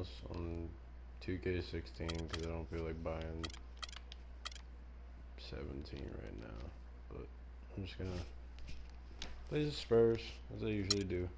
this on 2K16 because I don't feel like buying 17 right now. But I'm just gonna play the Spurs as I usually do.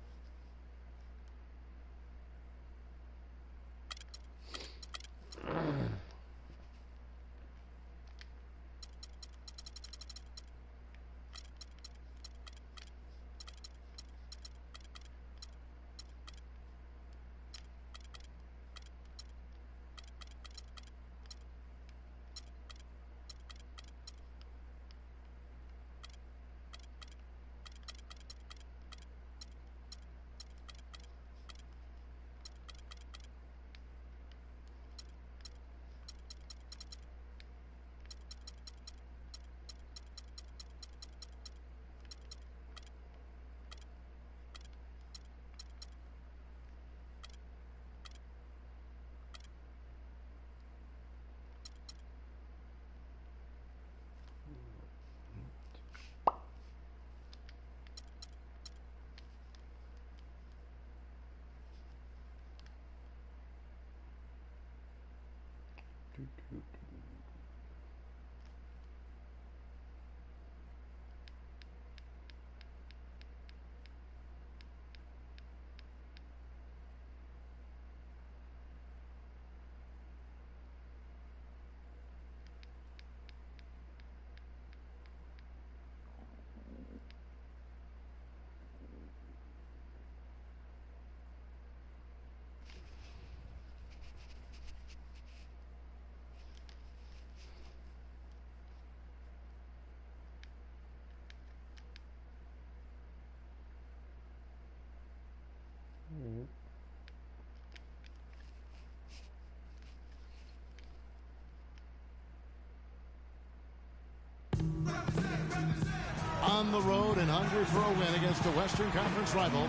On the road and hungry for a win against the Western Conference rival,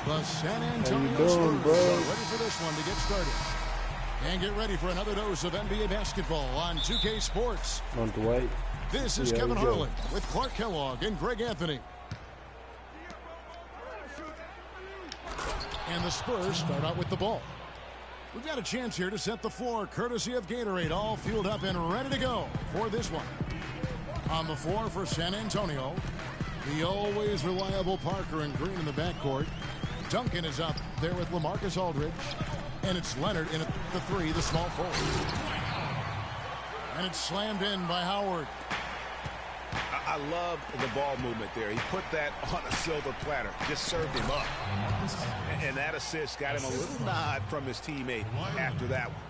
the San Antonio Spurs are bro? ready for this one to get started. And get ready for another dose of NBA basketball on 2K Sports. On Dwight. This is Kevin Harlan with Clark Kellogg and Greg Anthony. And the Spurs start out with the ball. We've got a chance here to set the floor, courtesy of Gatorade, all fueled up and ready to go for this one. On the floor for San Antonio, the always reliable Parker and Green in the backcourt. Duncan is up there with LaMarcus Aldridge. And it's Leonard in at the three, the small forward. And it's slammed in by Howard. I love the ball movement there. He put that on a silver platter, just served him up. And that assist got him a little nod from his teammate after that one.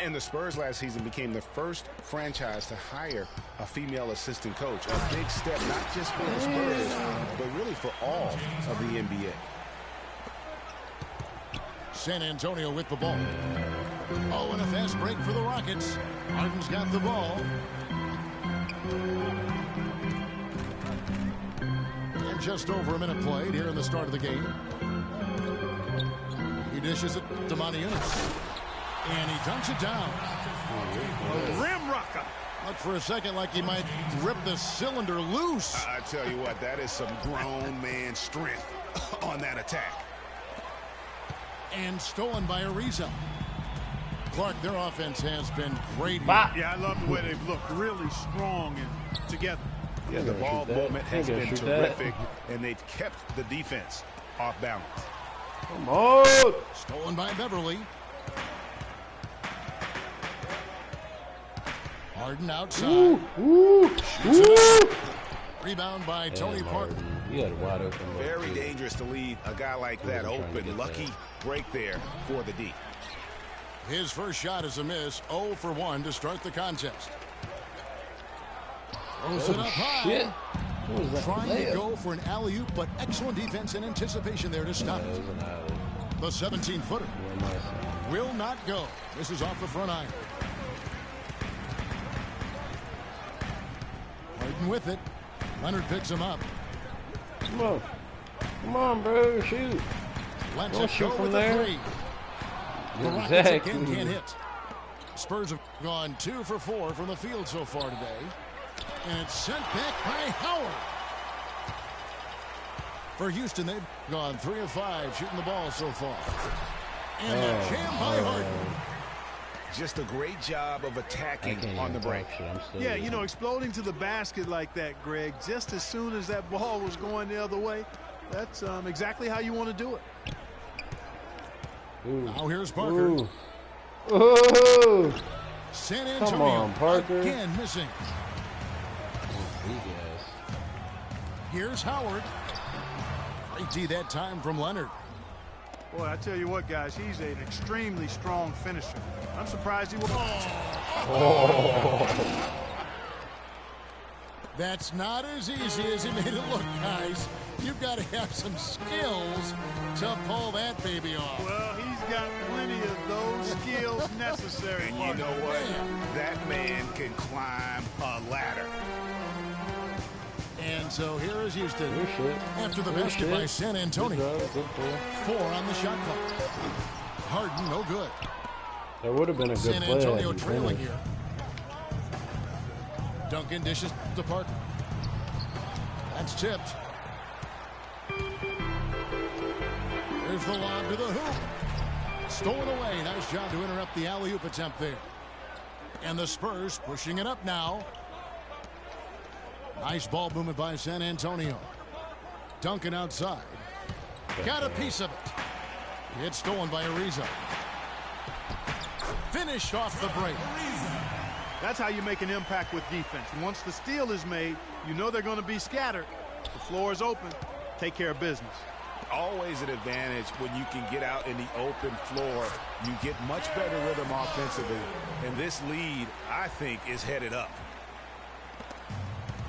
And the Spurs last season became the first franchise to hire a female assistant coach. A big step, not just for the Spurs, but really for all of the NBA. San Antonio with the ball. Oh, and a fast break for the Rockets. Harden's got the ball. And just over a minute played here in the start of the game. He dishes it to Monty Eunice. And he dunks it down. A rim rocker. Looked for a second like he might rip the cylinder loose. I tell you what, that is some grown man strength on that attack. And stolen by Ariza. Clark, their offense has been great. Yeah, I love the way they've looked really strong and together. Yeah, the ball movement has been terrific, and they've kept the defense off balance. Come on. Stolen by Beverly. Harden outside. Rebound by Tony Parker. You got wide open. Very dangerous to leave a guy like that open. Lucky break there for the D. His first shot is a miss. 0 for 1 to start the contest. Throws it up high. Trying to go for an alley-oop, but excellent defense and anticipation there to stop it. The 17-footer will not go. This is off the front iron. Harden with it. Leonard picks him up. Come on. Come on, bro. Shoot. Let's Don't it shoot go from with there. the three. The Rockets again can't hit. Spurs have gone 2 for 4 from the field so far today. And it's sent back by Howard. For Houston, they've gone 3 of 5 shooting the ball so far. And they're jammed by Harden. Just a great job of attacking on the break. Yeah, you know, exploding to the basket like that, Greg, just as soon as that ball was going the other way, that's exactly how you want to do it. Ooh. Now here's Parker. Ooh. Ooh. San Antonio Come on, Parker. Again missing. Here's Howard. Great D that time from Leonard. Boy, I tell you what, guys, he's an extremely strong finisher. I'm surprised he will. Oh. That's not as easy as he made it look, guys. You've got to have some skills to pull that baby off. Well, he's got plenty of those skills necessary. And you know what? That man can climb a ladder. And so here is Houston. After the Good basket shit. by San Antonio. Good 4 on the shot clock. Harden, no good. That would have been a good San play. Antonio trailing here. Duncan dishes to Parker. That's tipped. There's the lob to the hoop. Stolen away. Nice job to interrupt the alley-oop attempt there. And the Spurs pushing it up now. Nice ball movement by San Antonio. Duncan outside. Got a piece of it. It's stolen by Ariza. Finish off the break. That's how you make an impact with defense. Once the steal is made, you know they're going to be scattered. The floor is open. Take care of business. Always an advantage when you can get out in the open floor. You get much better rhythm offensively. And this lead, I think, is headed up.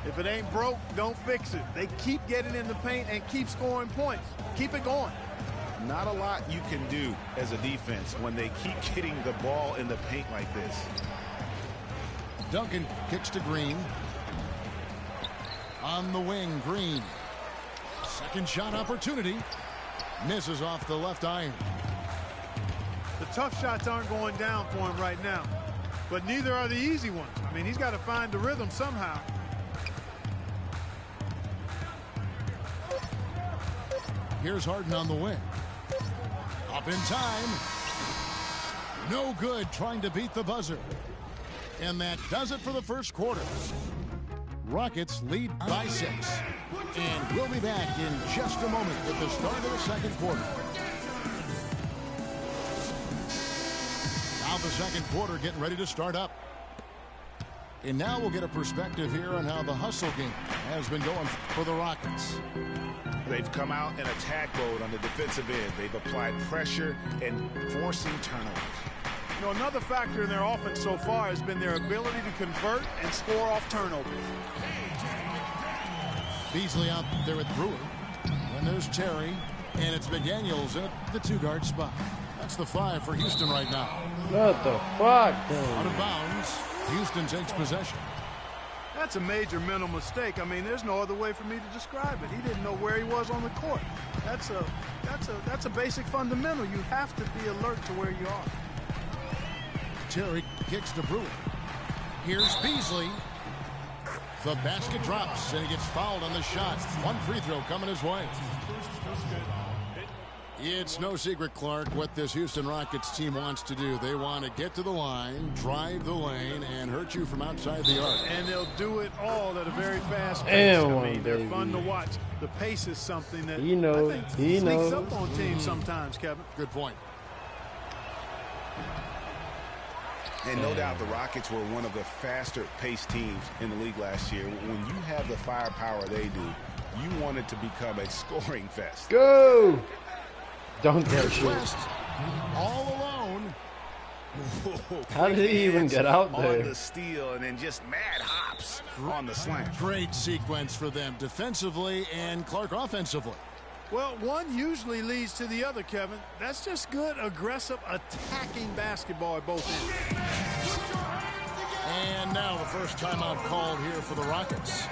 If it ain't broke, don't fix it. They keep getting in the paint and keep scoring points. Keep it going. Not a lot you can do as a defense when they keep getting the ball in the paint like this. Duncan kicks to Green. On the wing, Green. Second shot opportunity. Misses off the left iron. The tough shots aren't going down for him right now. But neither are the easy ones. I mean, he's got to find the rhythm somehow. Here's Harden on the wing. Up in time. No good trying to beat the buzzer. And that does it for the first quarter. Rockets lead by 6. And we'll be back in just a moment with the start of the second quarter. Now the second quarter getting ready to start up. And now we'll get a perspective here on how the hustle game has been going for the Rockets. They've come out in attack mode on the defensive end. They've applied pressure and forcing turnovers. You know, another factor in their offense so far has been their ability to convert and score off turnovers. Beasley out there with Brewer. And there's Terry. And it's McDaniels at the 2-guard spot. That's the 5 for Houston right now. What the fuck? Out of bounds. Houston takes possession. That's a major mental mistake. I mean, there's no other way for me to describe it. He didn't know where he was on the court. That's a basic fundamental. You have to be alert to where you are. Terry kicks to Brewer. Here's Beasley. The basket drops, and he gets fouled on the shot. One free throw coming his way. It's no secret, Clark, what this Houston Rockets team wants to do. They want to get to the line, drive the lane, and hurt you from outside the arc. And they'll do it all at a very fast pace. I mean, they're fun to watch. The pace is something that I think sneaks up on teams sometimes, Kevin. Good point. And no doubt the Rockets were one of the faster-paced teams in the league last year. When you have the firepower they do, you want it to become a scoring fest. Go! Don't touch it. West, all alone. How did he even get out there? On the steal and then just mad hops on the slant. Great sequence for them defensively and Clark offensively. Well, one usually leads to the other, Kevin. That's just good, aggressive, attacking basketball at both ends. And now the first timeout called here for the Rockets.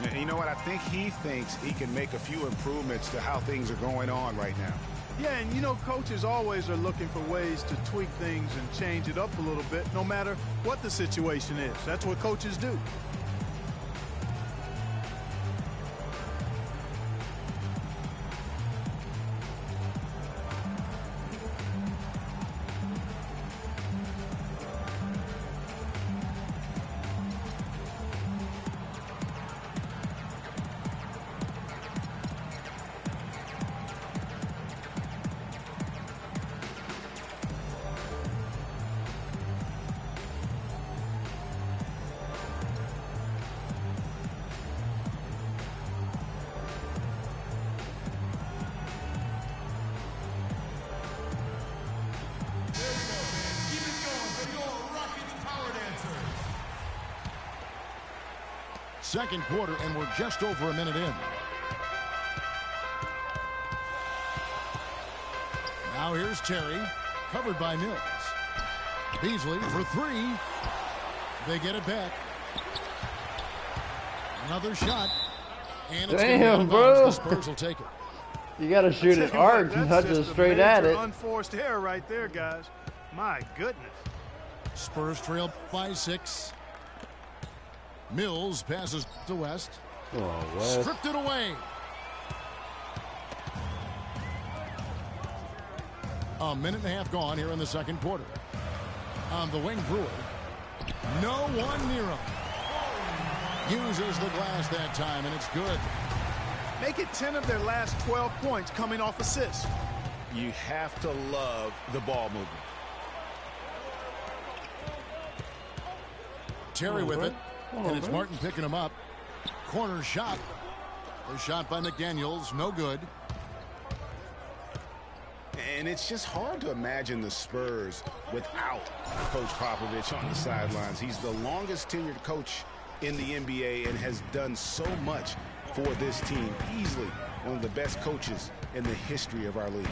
And you know what? I think he thinks he can make a few improvements to how things are going on right now. Yeah, and you know, coaches always are looking for ways to tweak things and change it up a little bit, no matter what the situation is. That's what coaches do. Second quarter, and we're just over a minute in. Now here's Terry, covered by Mills. Beasley for three. They get it back. Another shot. And it's damn, bro. The Spurs will take it. You got to shoot it hard, not just straight at it. Unforced error right there, guys. My goodness. Spurs trail by 6. Mills passes to West. Oh, West. Stripped it away. A minute and a half gone here in the second quarter. On the wing, Brewer. No one near him. Uses the glass that time, and it's good. Make it 10 of their last 12 points coming off assists. You have to love the ball movement. Terry with it. And it's Martin picking him up. Corner shot. The shot by McDaniels. No good. And it's just hard to imagine the Spurs without Coach Popovich on the sidelines. He's the longest tenured coach in the NBA and has done so much for this team. Easily one of the best coaches in the history of our league.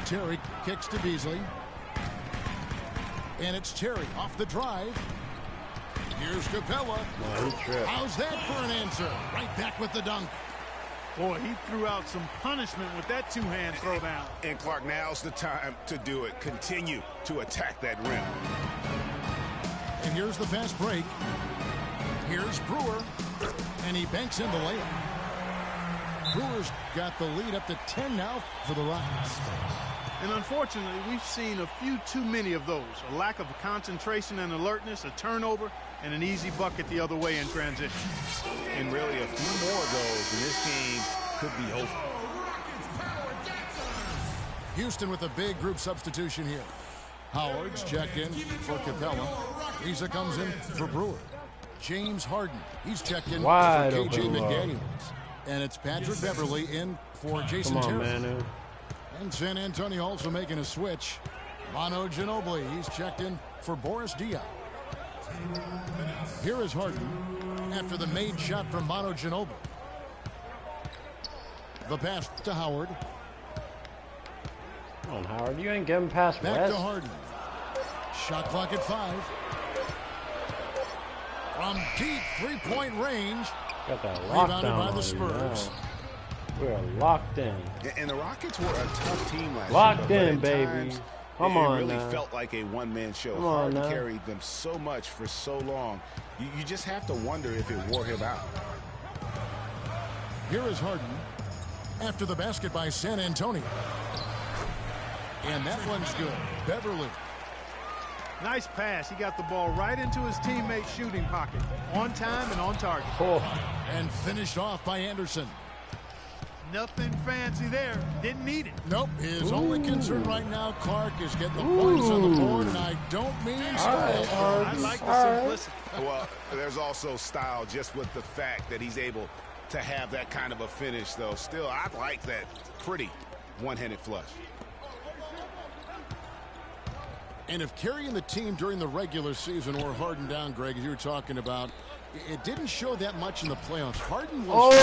Terry kicks to Beasley. And it's Terry off the drive. Here's Capella. How's that for an answer? Right back with the dunk. Boy, he threw out some punishment with that two-hand throwdown. And Clark, now's the time to do it. Continue to attack that rim. And here's the fast break. Here's Brewer. And he banks in the layup. Brewer's got the lead up to 10 now for the Rockets. And unfortunately, we've seen a few too many of those. A lack of concentration and alertness, a turnover, and an easy bucket the other way in transition. And really a few more of those, and this game could be over. Houston with a big group substitution here. Howard's checked in for Capella. Lisa comes in for Brewer. James Harden, he's checked in Wide for KJ open McDaniels. And it's Patrick Beverly in for Jason Terry. Manu. And San Antonio also making a switch. Manu Ginobili, he's checked in for Boris Diaw. Here is Harden after the made shot from Manu Ginobili. The pass to Howard. Come on, Howard. You ain't getting past Back West. to Harden. Shot clock at 5. From deep three-point range. Got that Rebounded lockdown by the on you Spurs. now. We're locked in. And the Rockets were a tough team last Locked year. in, but at baby. times, Come it on really now. felt like a one-man show. Come on Harden now. carried them so much for so long. You just have to wonder if it wore him out. Here is Harden after the basket by San Antonio. And that one's good. Beverly. Nice pass. He got the ball right into his teammate's shooting pocket. On time and on target. Oh, And finished off by Anderson. Nothing fancy there. Didn't need it. Nope. His only concern right now, Clark, is getting the points on the board, and I don't mean style. I like the simplicity. Well, there's also style just with the fact that he's able to have that kind of a finish, though. Still, I like that pretty one-handed flush. And if carrying the team during the regular season or Harden down, Greg, as you were talking about, it didn't show that much in the playoffs. Harden was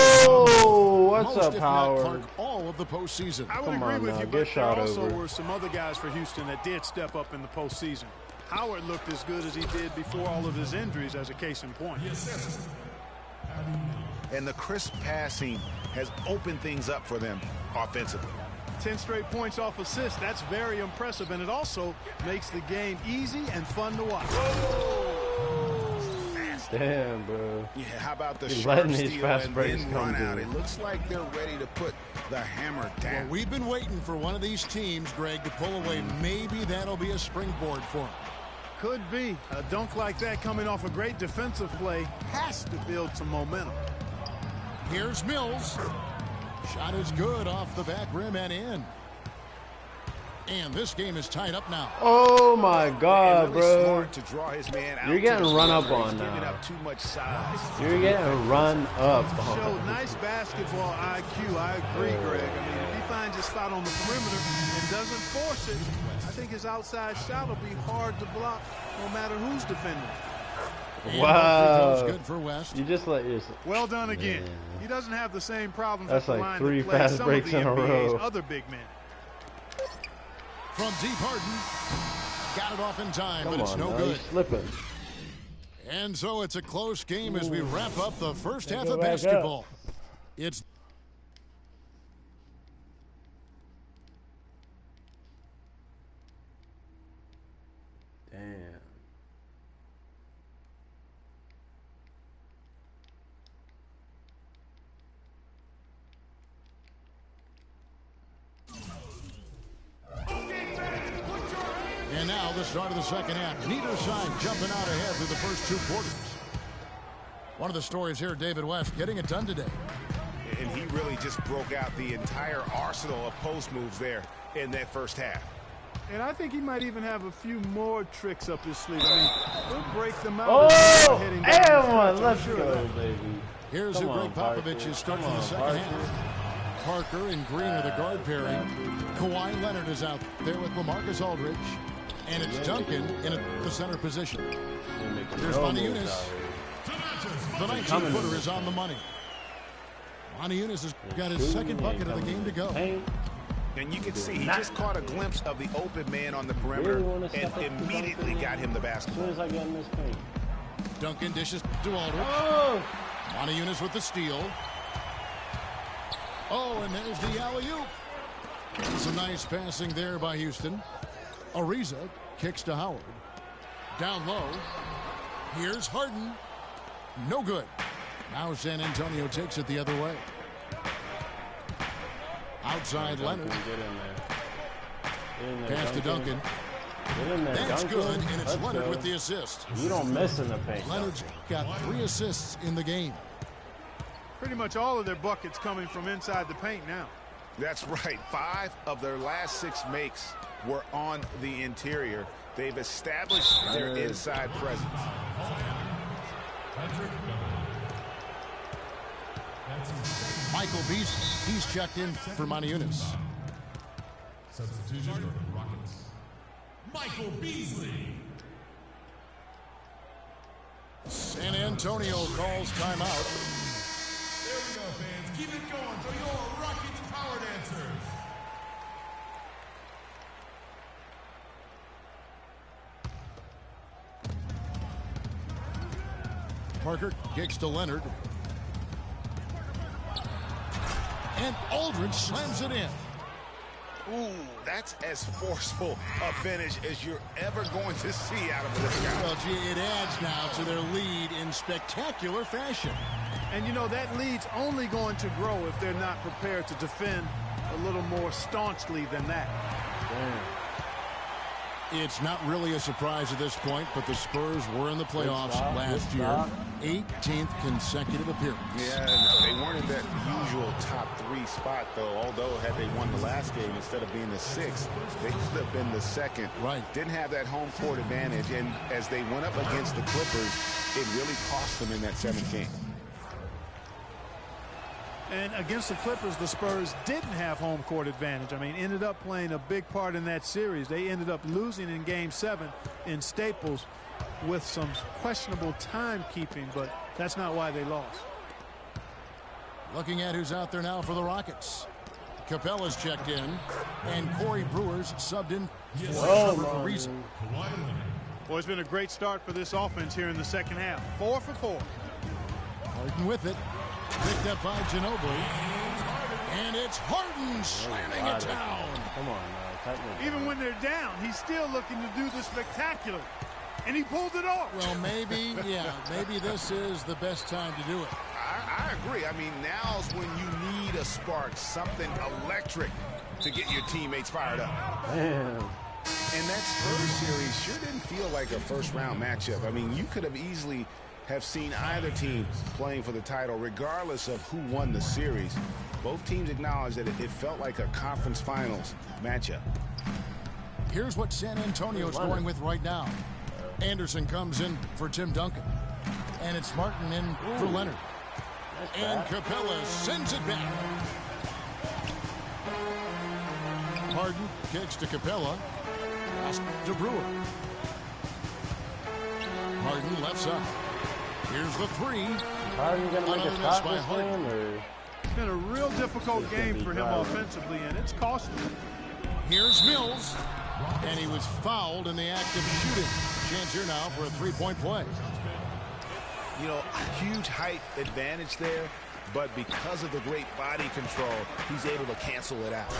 what's most, up, if not Howard? Clark, all of the postseason. I would Come agree on with now, you, get but there shot also over. were some other guys for Houston that did step up in the postseason. Howard looked as good as he did before all of his injuries, as a case in point. And the crisp passing has opened things up for them offensively. 10 straight points off assists. That's very impressive, and it also makes the game easy and fun to watch. damn, bro. Yeah, how about the He's sharp letting these steal fast and breaks then come run out? through. It looks like they're ready to put the hammer down. Well, we've been waiting for one of these teams, Greg, to pull away. Maybe that'll be a springboard for them. Could be. A dunk like that coming off a great defensive play has to build some momentum. Here's Mills. Shot is good off the back rim and in. And this game is tied up now. Oh my God, And really bro. smart to draw his man out You're to getting the run up perimeter. on He's giving now. up too much size. You're getting run up Showed on. nice basketball IQ. I agree, Greg. I mean, if he finds his spot on the perimeter and doesn't force it, I think his outside shot will be hard to block no matter who's defending. And Wow. good for West. You just let yourself. Well done again. Man. He doesn't have the same problems That's at the like line 3 that plague fast some breaks of the in a NBA's row. other big men. From deep, Harden. Got it off in time, Come but it's on, no now, good. he's slipping. And so it's a close game as we wrap up the first half go of back up. basketball. It's Damn. And now the start of the second half. Neither side jumping out ahead through the first 2 quarters. One of the stories here, David West getting it done today. And he really just broke out the entire arsenal of post moves there in that first half. And I think he might even have a few more tricks up his sleeve. I mean, he'll break them out. Oh, as he's heading down the and stretch, one. I'm Let's sure of go, that. baby. Here's Come who Greg on, Popovich Parker. is starting Come in the on, second Parker. half. Parker and Green are the guard pairing. Kawhi Leonard is out there with LaMarcus Aldridge. And it's Duncan in the center position. You're making Here's no Monty moves Eunice. out here. The coming. 19-footer is on the money. Monty Eunice has got his second bucket of the game to go. Paint. And you can see he Not- just caught a glimpse of the open man on the Really perimeter wanna step up to and immediately Duncan? got him the As basketball. soon as I get in this paint. Duncan dishes to Aldridge. Oh! Monty Eunice with the steal. Oh, and there's the alley-oop. Some nice passing there by Houston. Ariza kicks to Howard. Down low. Here's Harden. No good. Now San Antonio takes it the other way. Outside Leonard. Get in there. Get in there, Pass to Duncan. Get in there, That's Duncan. good, and it's Let's Leonard go. with the assist. You don't miss in the paint. Leonard's got 3 assists in the game. Pretty much all of their buckets coming from inside the paint now. That's right. 5 of their last 6 makes were on the interior. They've established their inside presence. Michael Beasley, he's checked in for Monty Eunice. Substitution for the Rockets. Michael Beasley. San Antonio calls timeout. There we go, fans. Keep it going for your Rockets power dancers. Parker kicks to Leonard. And Aldridge slams it in. Ooh, that's as forceful a finish as you're ever going to see out of this guy. Well, gee, it adds now to their lead in spectacular fashion. And, you know, that lead's only going to grow if they're not prepared to defend a little more staunchly than that. Damn. It's not really a surprise at this point, but the Spurs were in the playoffs stop, last good year. stop. 18th consecutive appearance. Yeah, and they weren't in that usual top 3 spot, though. Although, had they won the last game instead of being the 6th, they could have been the 2nd. Right. Didn't have that home court advantage, and as they went up against the Clippers, it really cost them in that 7th game. And against the Clippers, the Spurs didn't have home court advantage. I mean, ended up playing a big part in that series. They ended up losing in Game 7 in Staples with some questionable timekeeping, but that's not why they lost. Looking at who's out there now for the Rockets. Capella's checked in, and Corey Brewer's subbed in for Trevor Ariza. Well, it's been a great start for this offense here in the second half. 4 for 4. Harden with it. Picked up by Ginobili. And it's Harden slamming it down. Come on, tighten it Even down. when they're down, he's still looking to do the spectacular. And he pulled it off. Well, maybe, yeah, maybe this is the best time to do it. I agree. I mean, now's when you need a spark, something electric to get your teammates fired up. Damn. And that Spurs series sure didn't feel like a first-round matchup. I mean, you could have easily have seen either team playing for the title, regardless of who won the series. Both teams acknowledged that it felt like a conference finals matchup. Here's what San Antonio's going with right now. Anderson comes in for Tim Duncan. And it's Martin in for Leonard. And Capella sends it back. Harden kicks to Capella. Pass to Brewer. Harden left side. Here's the three. Harden gonna make Another a miss shot by this Harden. game, or It's been a real difficult It's gonna game be for him dry. offensively, and it's costing him. Here's Mills. And he was fouled in the act of shooting. Chance here now for a three-point play. You know, huge height advantage there, but because of the great body control, he's able to cancel it out.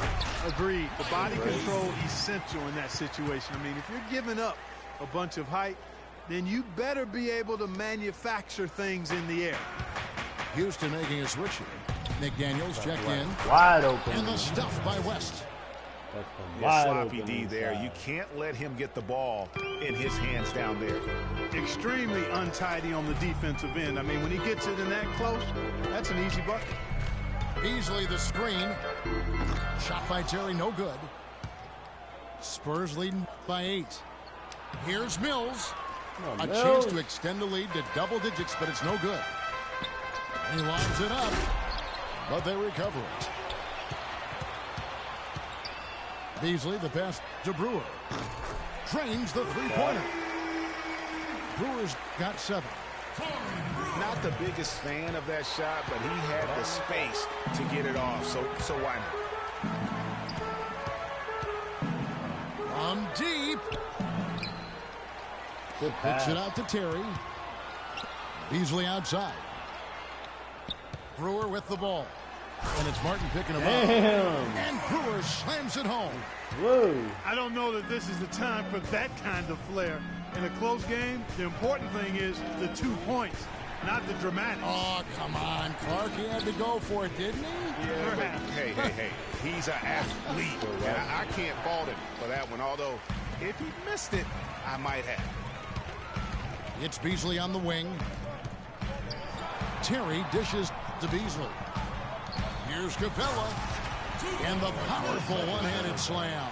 Agreed. The body control essential in that situation. I mean, if you're giving up a bunch of height, then you better be able to manufacture things in the air. Houston making a switch here. McDaniels checked in. wide open. And the stuff by West. That's some Yeah, wide sloppy open D there. inside. You can't let him get the ball in his hands down there. Extremely untidy on the defensive end. I mean, when he gets it in that close, that's an easy bucket. Beasley the screen. Shot by Terry, no good. Spurs leading by 8. Here's Mills. A chance to extend the lead to double digits, but it's no good. He lines it up, but they recover it. Beasley the pass to Brewer. Trains the three-pointer. Brewer's got 7. Not the biggest fan of that shot, but he had the space to get it off, so why not? From deep. Good Kicks pass. it out to Terry. Beasley outside. Brewer with the ball. And it's Martin picking him up. Damn. And Brewer slams it home. Whoa. I don't know that this is the time for that kind of flair. In a close game, the important thing is the 2 points, not the dramatics. Oh, come on, Clark. He had to go for it, didn't he? Yeah, but hey. He's an athlete. And I can't fault him for that one, although if he missed it, I might have. It's Beasley on the wing. Terry dishes to Beasley. Here's Capella. And the powerful one-handed slam.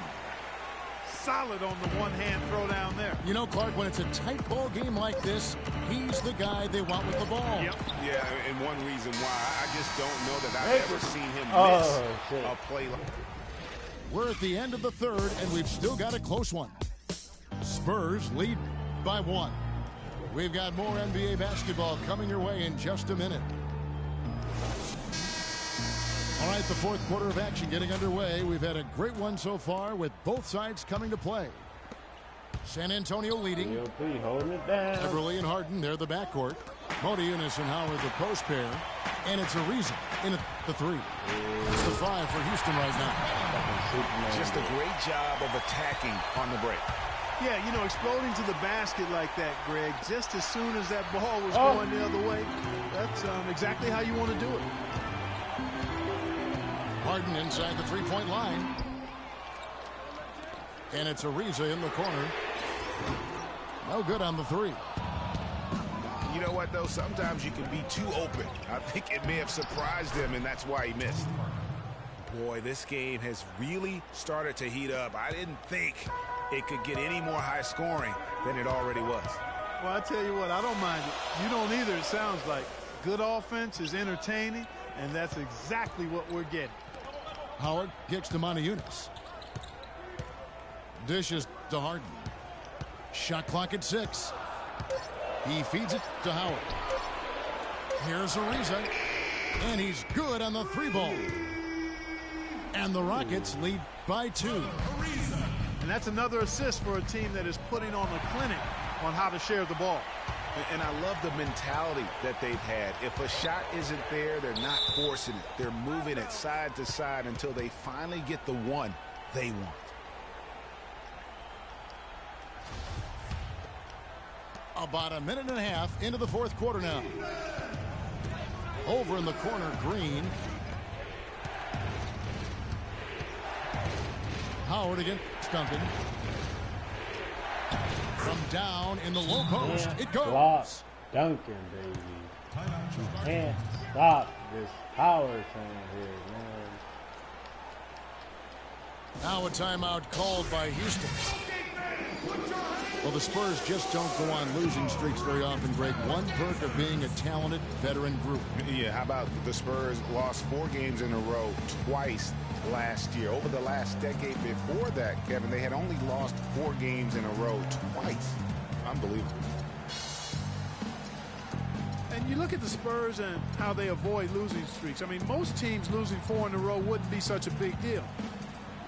Solid on the one-hand throw down there. You know, Clark, when it's a tight ball game like this, he's the guy they want with the ball. Yep. Yeah, and one reason why, I just don't know that I've ever seen him shit. miss a play like We're at the end of the third, and we've still got a close one. Spurs lead by 1. We've got more NBA basketball coming your way in just a minute. All right, the fourth quarter of action getting underway. We've had a great one so far with both sides coming to play. San Antonio leading. GOP holding it down. Everly and Harden, they're the backcourt. Modiunas and Howard, the post pair. And it's Ariza in at the 3. It's the 5 for Houston right now. just a great job of attacking on the break. Yeah, you know, exploding to the basket like that, Greg, just as soon as that ball was going the other way, that's exactly how you want to do it. Harden inside the three-point line. And it's Ariza in the corner. No good on the 3. You know what, though? Sometimes you can be too open. I think it may have surprised him, and that's why he missed. Boy, this game has really started to heat up. I didn't think it could get any more high scoring than it already was. Well, I tell you what, I don't mind it. You don't either, it sounds like. Good offense is entertaining, and that's exactly what we're getting. Howard kicks to Modiunas. Dishes to Harden. Shot clock at 6. He feeds it to Howard. Here's Ariza. And he's good on the 3-ball. And the Rockets lead by 2. And that's another assist for a team that is putting on a clinic on how to share the ball. And I love the mentality that they've had. If a shot isn't there, they're not forcing it. They're moving it side to side until they finally get the one they want. About a minute and a half into the fourth quarter now. Over in the corner, Green. Howard against Duncan. From down in the low post, it goes. Block Duncan, baby. You can't stop this power thing here, man. Now a timeout called by Houston. Well, the Spurs just don't go on losing streaks very often, Greg. One perk of being a talented veteran group. Yeah, how about the Spurs lost 4 games in a row twice last year. Over the last decade before that, Kevin, they had only lost 4 games in a row twice. Unbelievable. you look at the Spurs and how they avoid losing streaks, I mean, most teams losing 4 in a row wouldn't be such a big deal.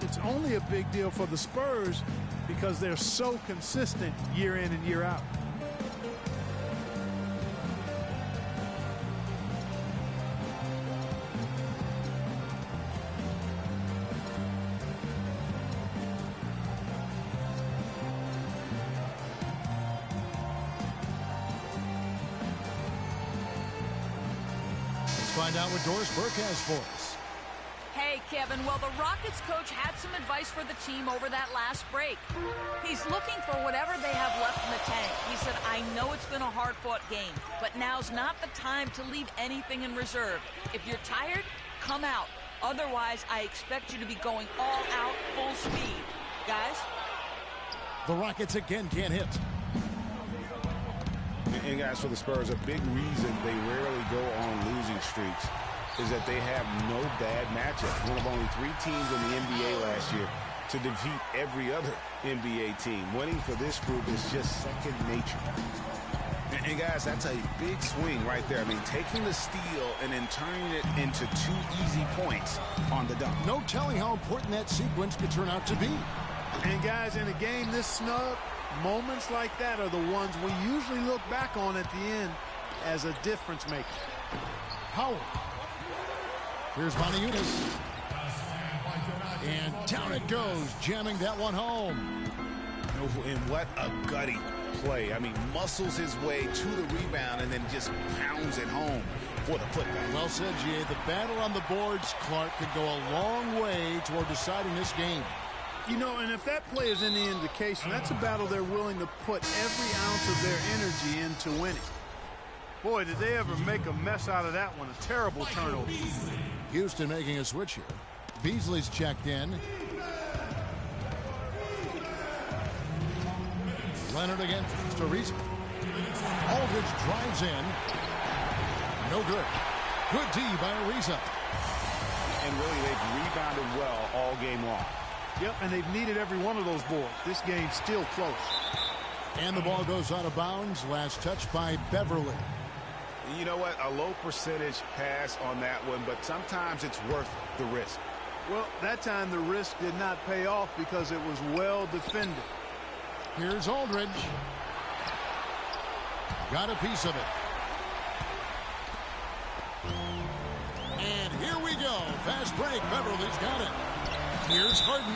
It's only a big deal for the Spurs because they're so consistent year in and year out. Find out what Doris Burke has for us. Hey, Kevin. Well, the Rockets coach had some advice for the team over that last break. He's looking for whatever they have left in the tank. He said, I know it's been a hard-fought game, but now's not the time to leave anything in reserve. If you're tired, come out. Otherwise, I expect you to be going all out, full speed. Guys? The Rockets again can't hit. And guys, for the Spurs, a big reason they rarely go on losing streaks is that they have no bad matchups. One of only 3 teams in the NBA last year to defeat every other NBA team. Winning for this group is just second nature. And guys, that's a big swing right there. I mean, taking the steal and then turning it into 2 easy points on the dunk. No telling how important that sequence could turn out to be. And guys, in a game this snug, moments like that are the ones we usually look back on at the end as a difference maker. Howard. Here's Maniunas. And down it goes, jamming that one home. And what a gutty play. I mean, muscles his way to the rebound and then just pounds it home for the putback. Well said, G.A. The battle on the boards, Clark, could go a long way toward deciding this game. You know, and if that play is any indication, that's a battle they're willing to put every ounce of their energy into winning. Boy, did they ever make a mess out of that one. A terrible turnover. Houston making a switch here. Beasley's checked in. Leonard against Ariza. Aldridge drives in. No good. Good D by Ariza. And really, they've rebounded well all game long. Yep, and they've needed every one of those boards. This game's still close. And the ball goes out of bounds. Last touch by Beverly. You know what? A low percentage pass on that one, but sometimes it's worth the risk. Well, that time the risk did not pay off because it was well defended. Here's Aldridge. Got a piece of it. And here we go. Fast break. Beverly's got it. Here's Harden.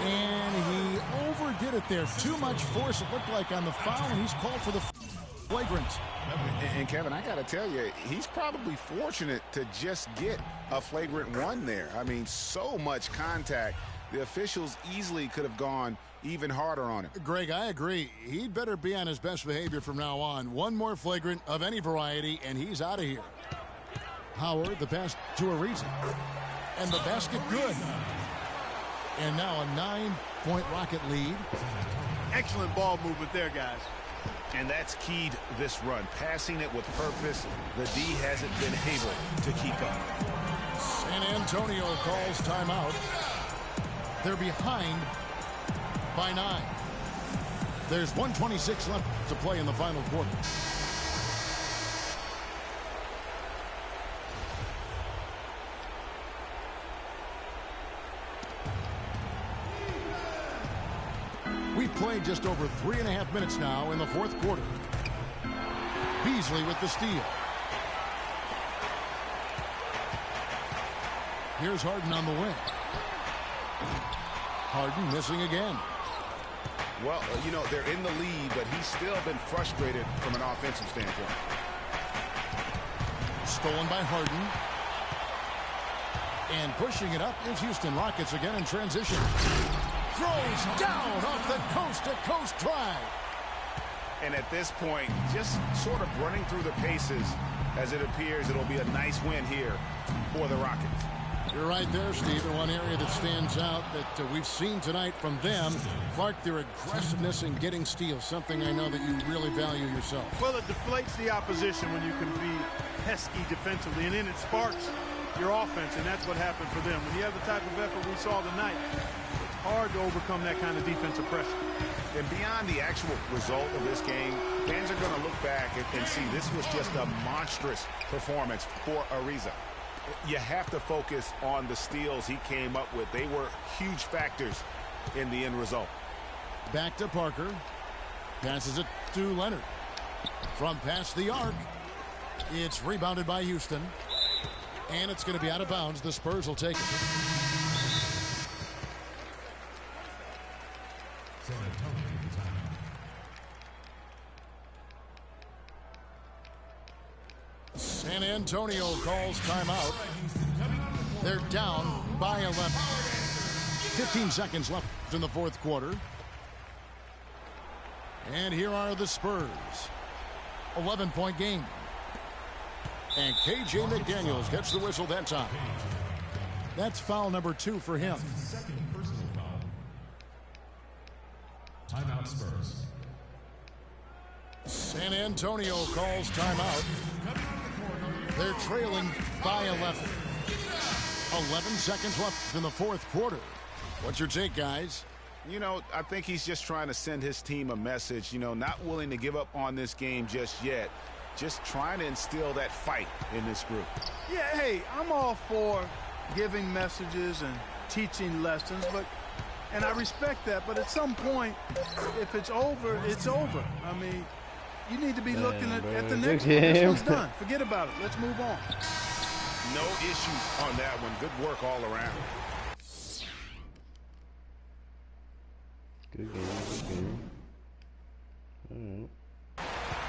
And he overdid it there. Too much force, it looked like, on the foul, and he's called for the flagrant. And Kevin, I got to tell you, he's probably fortunate to just get a flagrant 1 there. I mean, so much contact. The officials easily could have gone even harder on him. Greg, I agree. He'd better be on his best behavior from now on. One more flagrant of any variety, and he's out of here. Howard, the pass to Ariza. And the basket good. And now a 9-point Rocket lead. Excellent ball movement there, guys. And that's keyed this run. Passing it with purpose. The D hasn't been able to keep up. San Antonio calls timeout. They're behind by 9. There's 1:26 left to play in the final quarter. We've played just over 3.5 minutes now in the fourth quarter. Beasley with the steal. Here's Harden on the wing. Harden missing again. Well, you know, they're in the lead, but he's still been frustrated from an offensive standpoint. Stolen by Harden. And pushing it up is Houston Rockets again in transition. Throws down off the coast-to-coast drive. And at this point, just sort of running through the paces as it appears it'll be a nice win here for the Rockets. You're right there, Steve. And one area that stands out that we've seen tonight from them, Clark, their aggressiveness in getting steals, something I know that you really value yourself. Well, it deflates the opposition when you can be pesky defensively, and then it sparks your offense, and that's what happened for them. When you have the type of effort we saw tonight, it's hard to overcome that kind of defensive pressure. And beyond the actual result of this game, fans are going to look back and see this was just a monstrous performance for Ariza. You have to focus on the steals he came up with. They were huge factors in the end result. Back to Parker. Passes it to Leonard. From past the arc. It's rebounded by Houston. And it's going to be out of bounds. The Spurs will take it. San Antonio calls timeout. They're down by 11. 15 seconds left in the fourth quarter. And here are the Spurs. 11-point game. And K.J. McDaniels gets the whistle that time. That's foul number 2 for him. Second personal foul. Timeout Spurs. San Antonio calls timeout. They're trailing by 11. 11 seconds left in the fourth quarter. What's your take, guys? You know, I think he's just trying to send his team a message, you know, not willing to give up on this game just yet. Just trying to instill that fight in this group. Yeah, hey, I'm all for giving messages and teaching lessons, and I respect that, but at some point, if it's over, it's over. I mean, you need to be looking at the next one. This one's done. Forget about it. Let's move on. No issues on that one. Good work all around. Good game, good game. All right.